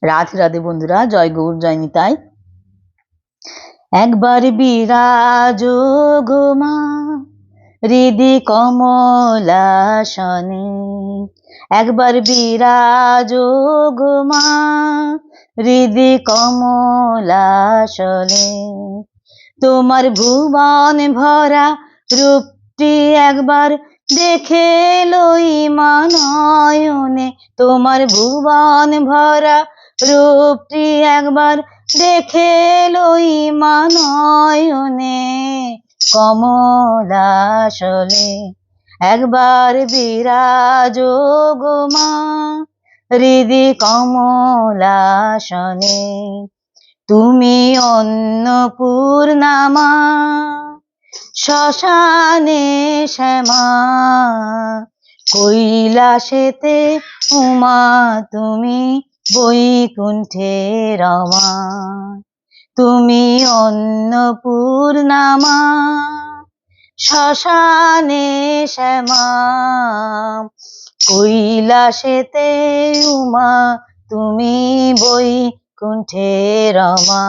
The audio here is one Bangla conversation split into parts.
রাধে রাধে বন্ধুরা, জয় গৌর জয় নিতাই। একবার বিরাজ গো মা হৃদি কমলাসনে, একবার বিরাজ গো মা হৃদি কমলাসনে। তোমার ভুবন ভরা রূপটি একবার দেখে লই মা নয়নে, তোমার ভুবন ভরা রূপটি একবার দেখে লই মা নয়নে কমলাসনে। একবার বিরাজ গো মা হৃদি কমলাসনে। তুমি অন্নপূর্ণা মা শ্মশানে শ্যামা, কৈলাসেতে উমা তুমি বৈকুণ্ঠে রমা। তুমি অন্নপূর্ণা মা শ্মশানে শ্যামা, কৈলাসেতে উমা তুমি বৈকুণ্ঠে রমা।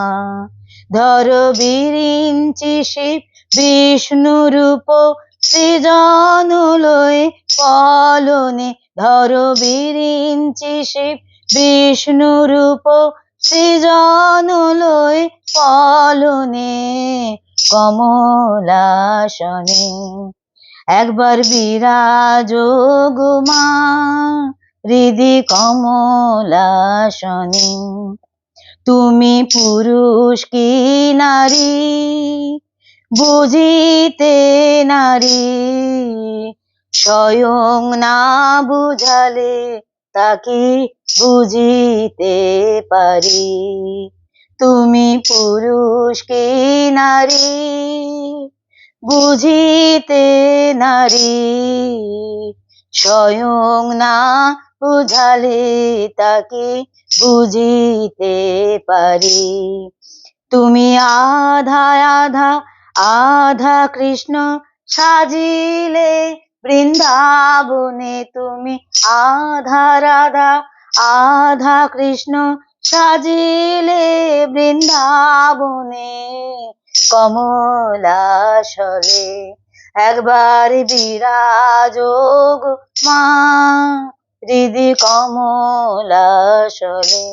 ধর বিরিঞ্চি শিব বিষ্ণু রূপ সৃজন লয়ে পলনে, ধর বিরিঞ্চি শিব বিষ্ণু রূপ সৃজন লয়ে পলনে কমলাসনে। একবার বিরাজ গো মা হৃদি কমলাসনে। তুমি পুরুষ কি নারী বুঝিতে নারী, স্বয়ং না বুঝালে তাকে বুঝিতে পারি। তুমি পুরুষ কি নারী বুঝিতে নারী, স্বয়ং না বুঝালে তাকে বুঝিতে পারি। তুমি আধা আধা আধা কৃষ্ণ সাজিলে বৃন্দাবনে, তুমি আধা রাধা আধা কৃষ্ণ সাজিলে বৃন্দাবনে কমলাসনে। একবার বিরাজ গো মা হৃদি কমলাসনে।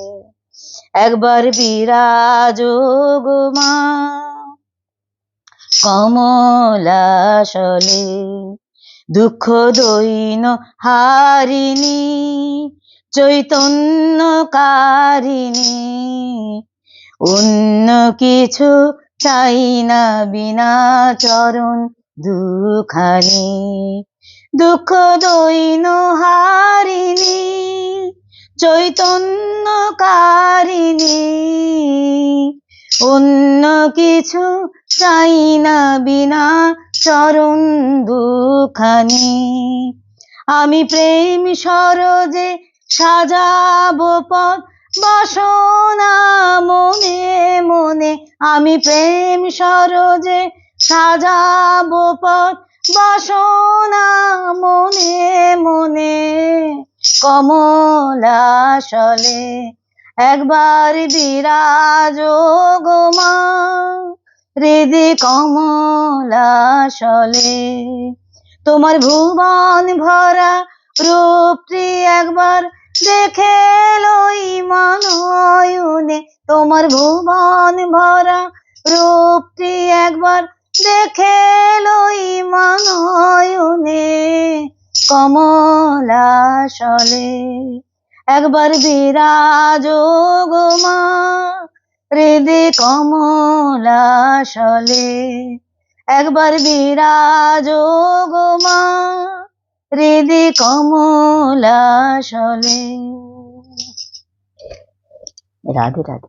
একবার বিরাজ গো মা কমলাসনে। দুঃখ দৈন হারিণী চৈতন্য কারিণী, অন্য কিছু চাই না বিনা চরণ দুখানি। দুঃখ দৈন হারিণী চৈতন্য কারিণী, অন্য কিছু চাই না বিনা চরণ দুখানি। আমি প্রেম সরোজে সাজাবো পথ বাসনা মনে মনে, আমি প্রেম সরোজে সাজাবো পথ বাসনা মনে মনে কমলাসনে। একবার বিরাজ গো মা হৃদি কমলাসনে। তোমার ভুবন ভরা রূপটি একবার দেখে লই মা নয়নে, তোমার ভুবন ভরা রূপটি একবার দেখে লই মা নয়নে কমলাসনে। একবার বিরাজ গো মা হৃদি কমলাসনে। একবার বিরাজ গো মা হৃদি কমলাসনে। রাধে রাধে।